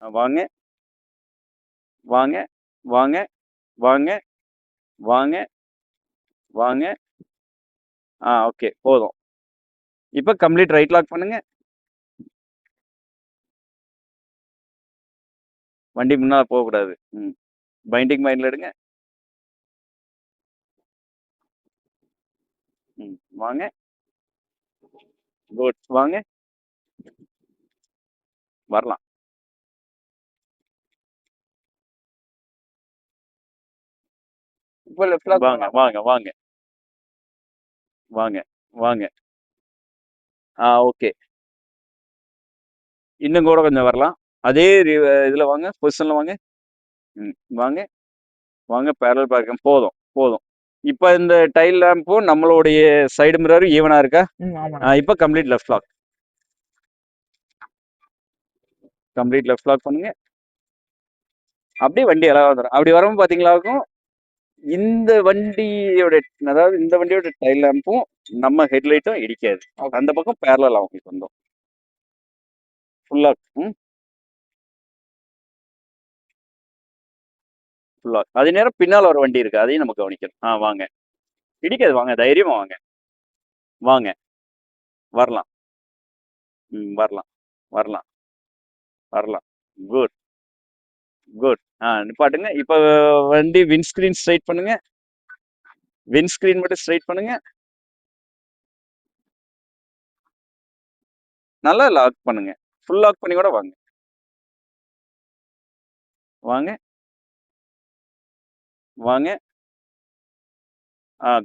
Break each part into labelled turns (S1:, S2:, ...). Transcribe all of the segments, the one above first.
S1: வாங்க, வாங்க, வாங்க, வாங்க, வாங்க, வாங்க. ஓகே. போதும். இப்ப கம்ப்ளீட் ரைட் லாக் பண்ணுங்க. வண்டி முன்னால போகக்கூடாது. பைண்டிங் மைண்ட்ல எடுங்க. வாங்க. குட். வாங்க. வரலாம்.
S2: இப்போ லெஃப்ட் லாக்
S1: வாங்க, வாங்க, வாங்க. வாங்க, வாங்க. ஓகே. இன்னும் கூட கொஞ்சம் வரலாம். அதே இதுல வாங்க, பொசிஷன்ல வாங்க. வாங்க, வாங்க. பேரலல் பார்க்கிங் போதும், போதும். இப்ப இந்த டைல் லேம்பும் நம்மளுடைய சைடு மிரரும் ஈவனா இருக்கா? இப்ப complete left lock. Complete left lock பண்ணுங்க. அப்படியே வண்டி அழகா வந்துடும். அப்படி வரவும் பாத்தீங்களா இருக்கும் இந்த வண்டியோட, அதாவது இந்த வண்டியோட டைல் லேம்பும் நம்ம ஹெட்லைட்டும் இடிக்காது. அந்த பக்கம் பேரலல் அவங்களுக்கு வந்தோம் ஃபுல்லா. ஃபுல்லா அதே நேரம் பின்னால் ஒரு வண்டி இருக்கு, அதையும் நம்ம கவனிக்கணும். வாங்க. இடிக்காது. வாங்க, தைரியமா வாங்க. வாங்க. வரலாம். வரலாம், வரலாம், வரலாம். Good, good. நிப்பாட்டுங்க. இப்ப வண்டி விண்ட்ஸ்கிரீன் ஸ்ட்ரைட் பண்ணுங்க. விண்ட்ஸ்கிரீன் மட்டும் ஸ்ட்ரைட் பண்ணுங்க. நல்லா லாக் பண்ணுங்க. ஃபுல் லாக் பண்ணி கூட வாங்க. வாங்க, வாங்க.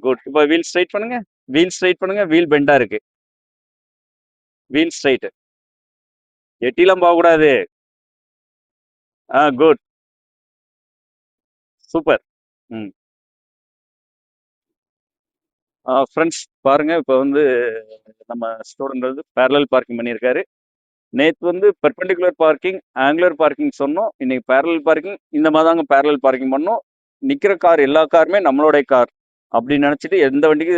S1: குட். இப்போ வீல் ஸ்ட்ரைட் பண்ணுங்க. வீல் ஸ்ட்ரைட் பண்ணுங்க. வீல் பெண்டா இருக்கு. Wheel straight. எட்டிலாம் போகக்கூடாது. குட். சூப்பர். ஃப்ரெண்ட்ஸ் பாருங்க, இப்போ வந்து நம்ம ஸ்டூடெண்ட் வந்து பேரலல் பார்க்கிங் பண்ணியிருக்காரு. நேற்று வந்து பெர்பெண்டிகுலர் பார்க்கிங், ஆங்குலர் பார்க்கிங் சொன்னோம். இன்னைக்கு பேரலல் பார்க்கிங். இந்த மாதிரி தாங்க பேரலல் பார்க்கிங் பண்ணோம். நிற்கிற கார் எல்லா காருமே நம்மளுடைய கார் அப்படின்னு நினச்சிட்டு எந்த வண்டிக்கு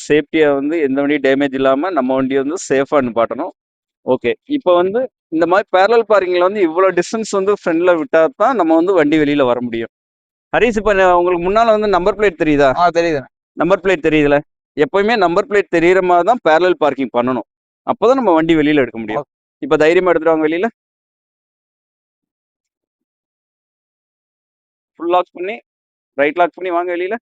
S1: சேஃப்டியாக வந்து எந்த வண்டியும் டேமேஜ் இல்லாமல் நம்ம வண்டியை வந்து சேஃபாக நிப்பாட்டணும். ஓகே. இப்போ வந்து இந்த மாதிரி பேரலல் பார்க்கிங்கில் வந்து இவ்வளோ டிஸ்டன்ஸ் வந்து ஃப்ரெண்டில் விட்டால் தான் நம்ம வந்து வண்டி வெளியில் வர முடியும். ஹரிஸ், இப்போ உங்களுக்கு முன்னால் வந்து நம்பர் பிளேட் தெரியுதா?
S2: தெரியுது.
S1: நம்பர் பிளேட் தெரியுதுல? எப்பயுமே நம்பர் பிளேட் தெரியுற மாதிரி தான் பேரலல் பார்க்கிங் பண்ணணும். அப்போதான் நம்ம வண்டி வெளியில் எடுக்க முடியும். இப்போ தைரியமாக எடுத்துட்டு வாங்க வெளியில். ஃபுல் லாக் பண்ணி ரைட் லாக் பண்ணி வாங்க வெளியில்.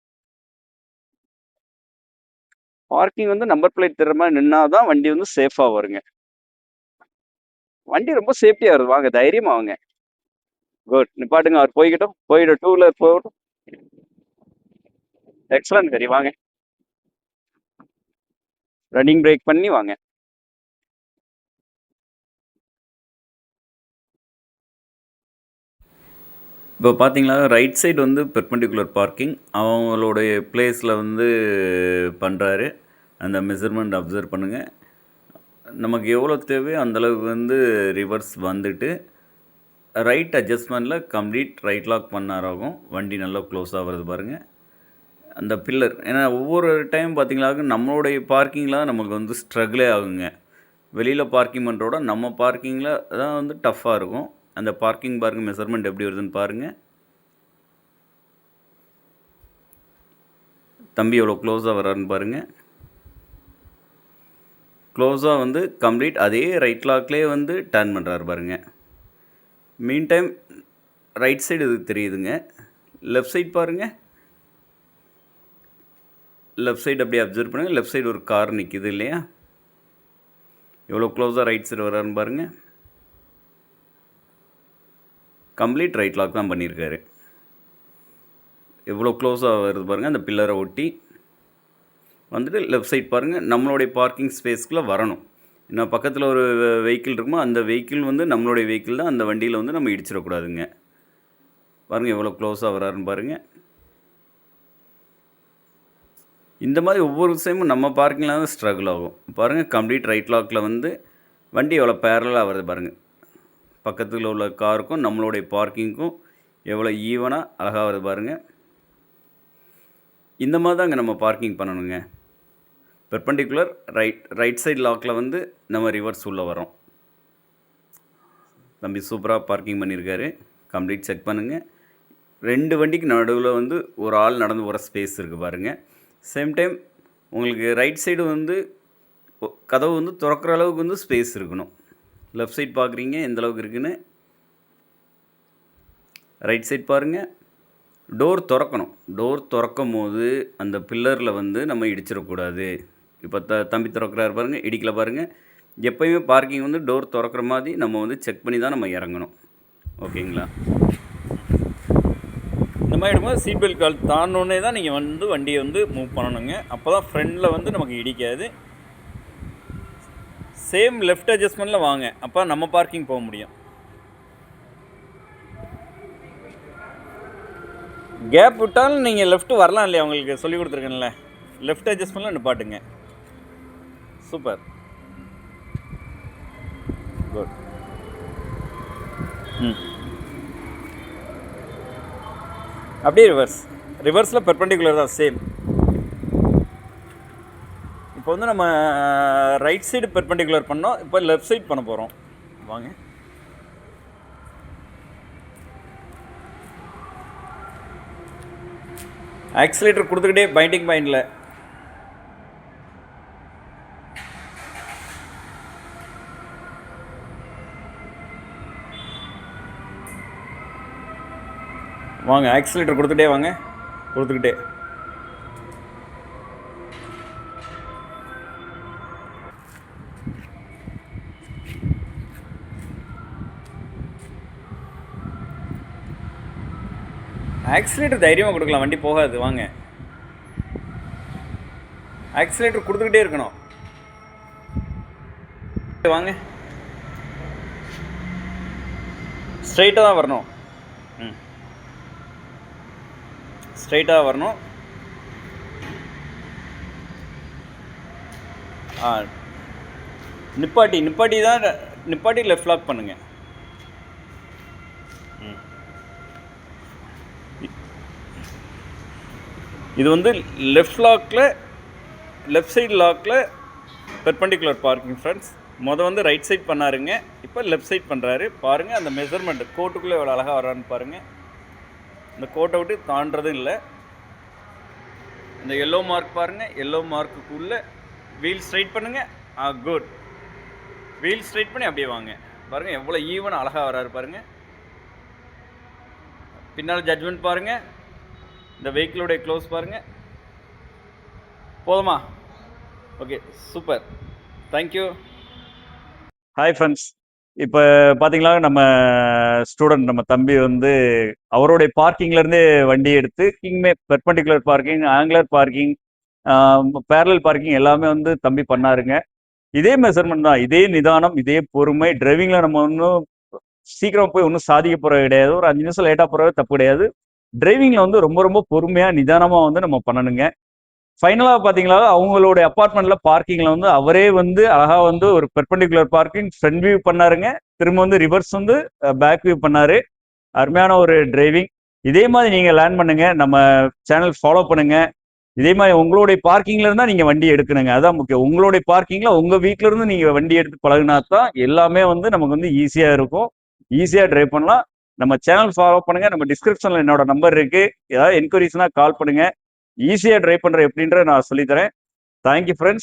S1: பார்க்கிங் வந்து நம்பர் பிளேட் தெரிற மாதிரி நின்னாதான் வண்டி வந்து சேஃபாக வருங்க. வண்டி ரொம்ப சேஃப்டியாக வருது. வாங்க, தைரியமா வாங்க. குட். நிப்பாட்டுங்க. அவர் போய்கிட்டோம். டூ வீலர் போகட்டும். எக்ஸலன்ட். சரி, வாங்க. ரன்னிங் பிரேக் பண்ணி வாங்க.
S3: இப்போ பார்த்தீங்களா, ரைட் சைடு வந்து பெர்பெண்டிகுலர் பார்க்கிங் அவங்களுடைய பிளேஸில் வந்து பண்ணுறாரு. அந்த மெஷர்மெண்ட் அப்சர்வ் பண்ணுங்கள். நமக்கு எவ்வளோ தேவையோ அந்தளவுக்கு வந்து ரிவர்ஸ் வந்துட்டு ரைட் அட்ஜஸ்ட்மெண்ட்டில் கம்ப்ளீட் ரைட் லாக் பண்ணாராகும். வண்டி நல்லா க்ளோஸ் ஆகிறது பாருங்கள். அந்த பில்லர், ஏன்னா ஒவ்வொரு டைம் பார்த்திங்களாக்கும் நம்மளுடைய பார்க்கிங்கில் தான் நமக்கு வந்து ஸ்ட்ரகிளே ஆகுங்க. வெளியில் பார்க்கிங் பண்ணுறோட நம்ம பார்க்கிங்கில் தான் வந்து டஃப்பாக இருக்கும். அந்த பார்க்கிங் பாருங்கள், மெஷர்மெண்ட் எப்படி வருதுன்னு பாருங்கள். தம்பி எவ்வளோ க்ளோஸாக வர்றாருன்னு பாருங்கள். க்ளோஸாக வந்து கம்ப்ளீட் அதே ரைட் லாக்லேயே வந்து டர்ன் பண்ணுறாரு பாருங்கள். மீன் டைம் ரைட் சைடு இது தெரியுதுங்க. லெஃப்ட் சைடு பாருங்கள். லெஃப்ட் சைடு அப்படியே அப்சர்வ் பண்ணுங்கள். லெஃப்ட் சைடு ஒரு கார் நிற்கிது இல்லையா? எவ்வளோ க்ளோஸாக ரைட் சைடு வர்றாருன்னு பாருங்கள். கம்ப்ளீட் ரைட் லாக் தான் பண்ணியிருக்காரு. எவ்வளோ க்ளோஸாக வருது பாருங்கள். அந்த பில்லரை ஒட்டி வந்துட்டு லெஃப்ட் சைட் பாருங்கள். நம்மளுடைய பார்க்கிங் ஸ்பேஸ்க்குள்ளே வரணும். ஏன்னா பக்கத்தில் ஒரு வெஹிக்கிள் இருக்குமோ அந்த வெஹிக்கிள் வந்து நம்மளுடைய வெஹிக்கிள் தான். அந்த வண்டியில் வந்து நம்ம இடிச்சிடக்கூடாதுங்க. பாருங்கள் எவ்வளோ க்ளோஸாக வராருன்னு பாருங்கள். இந்த மாதிரி ஒவ்வொரு விஷயமும் நம்ம பார்க்கிங்கில் தான் ஸ்ட்ரகிள் ஆகும். பாருங்கள் கம்ப்ளீட் ரைட் லாக்கில் வந்து வண்டி எவ்வளோ பேரலாக வருது பாருங்கள். பக்கத்தில் உள்ள காருக்கும் நம்மளுடைய பார்க்கிங்க்கும் எவ்வளோ ஈவனாக அழகாக வருது பாருங்கள். இந்த மாதிரி தாங்க நம்ம பார்க்கிங் பண்ணணுங்க. பெர்பெண்டிகுலர் ரைட் சைடு லாக்கில் வந்து நம்ம ரிவர்ஸ் உள்ளே வரோம். தம்பி சூப்பராக பார்க்கிங் பண்ணியிருக்காரு. கம்ப்ளீட் செக் பண்ணுங்கள். 2 வண்டிக்கு நடுவில் வந்து ஒரு ஆள் நடந்து போகிற ஸ்பேஸ் இருக்குது பாருங்கள். சேம் டைம் உங்களுக்கு ரைட் சைடு வந்து கதவு வந்து திறக்கிற அளவுக்கு வந்து ஸ்பேஸ் இருக்கணும். லெஃப்ட் சைட் பார்க்குறீங்க எந்த அளவுக்கு இருக்குன்னு. ரைட் சைட் பாருங்கள். டோர் திறக்கணும். டோர் திறக்கும் போது அந்த பில்லரில் வந்து நம்ம இடிச்சிடக்கூடாது. இப்போ தம்பி திறக்கிறாரு பாருங்கள், இடிக்கல பாருங்கள். எப்போயுமே பார்க்கிங் வந்து டோர் திறக்கிற மாதிரி நம்ம வந்து செக் பண்ணி தான் நம்ம இறங்கணும். ஓகேங்களா? இந்த மாதிரி இருக்கும்போது சீட் பெல்ட் கால் தாண்டோன்னே தான் நீங்கள் வந்து வண்டியை வந்து மூவ் பண்ணணுங்க. அப்போ தான் ஃப்ரண்டில் வந்து நமக்கு இடிக்காது. சேம் லெஃப்ட் அட்ஜஸ்ட்மெண்ட்டில் வாங்க, அப்போ நம்ம பார்க்கிங் போக முடியும். கேப் விட்டாலும் நீங்கள் லெஃப்ட் வரலாம் இல்லையா, உங்களுக்கு சொல்லி கொடுத்துருக்கேன்ல. லெஃப்ட் அட்ஜஸ்ட்மெண்ட்டில் நிப்பாட்டுங்க. Super, good. அப்படியே ரிவர்ஸில் பெர்பெண்டிகுலர் தான் சேம். இப்போ வந்து நம்ம ரைட் சைடு பெர்பெண்டிகுலர் பண்ணோம், இப்போ லெஃப்ட் சைடு பண்ண போகிறோம். வாங்க. ஆக்சிலேட்டர் கொடுத்துக்கிட்டே பைண்டிங் பாயிண்டில். வாங்க, ஆக்சிலேட்டர் கொடுத்துட்டே வாங்க, கொடுத்துக்கிட்டே. ஆக்சிலேட்டர் தைரியமாக கொடுக்கலாம், வண்டி போகாது. வாங்க, ஆக்சிலேட்டர் கொடுத்துக்கிட்டே இருக்கணும். வாங்க, ஸ்ட்ரைட்டாக தான் வரணும். ஸ்ட்ரைட்டாக வரணும். நிப்பாட்டி லெஃப்ட் லாக் பண்ணுங்கள். இது வந்து லெஃப்ட் சைடு லாக்கில் பெர்பெண்டிகுலர் பார்க்கிங் ஃப்ரெண்ட்ஸ். வந்து ரைட் சைட் பண்ணாருங்க, இப்போ லெஃப்ட் சைட் பண்ணுறாரு. பாருங்கள் அந்த மெஷர்மெண்ட் கோட்டுக்குள்ளே எவ்வளோ அழகாக வரான்னு பாருங்கள். இந்த கோட்டை விட்டு தாண்டதும் இல்லை. இந்த எல்லோ மார்க் பாருங்கள், எல்லோ மார்க்குள்ளே வீல் ஸ்ட்ரைட் பண்ணுங்கள். குட். வீல் ஸ்ட்ரைட் பண்ணி அப்படியே வாங்க. பாருங்கள் எவ்வளோ ஈவன் அழகாக வராரு பாருங்கள். பின்னால் ஜட்ஜ்மெண்ட் பாருங்கள். இந்த வெஹிக்கிளோடைய க்ளோஸ் பாருங்கள். போதுமா? Okay, super, thank you. Hi friends. இப்போ பார்த்தீங்களா, நம்ம ஸ்டூடெண்ட் நம்ம தம்பி வந்து அவருடைய பார்க்கிங்லேருந்தே வண்டி எடுத்து கிங்மே perpendicular parking, angular parking, parallel parking எல்லாமே வந்து தம்பி பண்ணாருங்க. இதே மெஷர்மெண்ட் தான், இதே நிதானம், இதே பொறுமை. டிரைவிங்கில் நம்ம ஒன்றும் சீக்கிரம் போய் ஒன்றும் சாதிக்க போகிறது கிடையாது. ஒரு 5 நிமிஷம் லேட்டாக போகிறது தப்பு கிடையாது. டிரைவிங்கில் வந்து ரொம்ப ரொம்ப பொறுமையாக நிதானமாக வந்து நம்ம பண்ணணுங்க. ஃபைனலாக பார்த்தீங்களா, அவங்களுடைய அப்பார்ட்மெண்ட்டில் பார்க்கிங்கில் வந்து அவரே வந்து அழகாக வந்து ஒரு பெர்பெண்டிகுலர் பார்க்கிங் ஃப்ரண்ட் வியூ பண்ணாருங்க. திரும்ப வந்து ரிவர்ஸ் வந்து பேக் வியூ பண்ணார். அருமையான ஒரு டிரைவிங். இதே மாதிரி நீங்கள் லேர்ன் பண்ணுங்கள், நம்ம சேனல் ஃபாலோ பண்ணுங்கள். இதே மாதிரி உங்களுடைய பார்க்கிங்ல இருந்தால் நீங்கள் வண்டி எடுக்கணுங்க, அதுதான் முக்கியம். உங்களுடைய பார்க்கிங்கில் உங்கள் வீட்டில் இருந்து நீங்கள் வண்டி எடுத்து பழகினா தான் எல்லாமே வந்து நமக்கு வந்து ஈஸியாக இருக்கும், ஈஸியாக ட்ரைவ் பண்ணலாம். நம்ம சேனல் ஃபாலோ பண்ணுங்கள். நம்ம டிஸ்கிரிப்ஷனில் என்னோட நம்பர் இருக்குது. ஏதாவது என்கொயரிஸ்னால் கால் பண்ணுங்கள். ஈஸியாக ட்ரைவ் பண்ணுற எப்படின்ற நான் சொல்லித்தரேன். Thank you friends.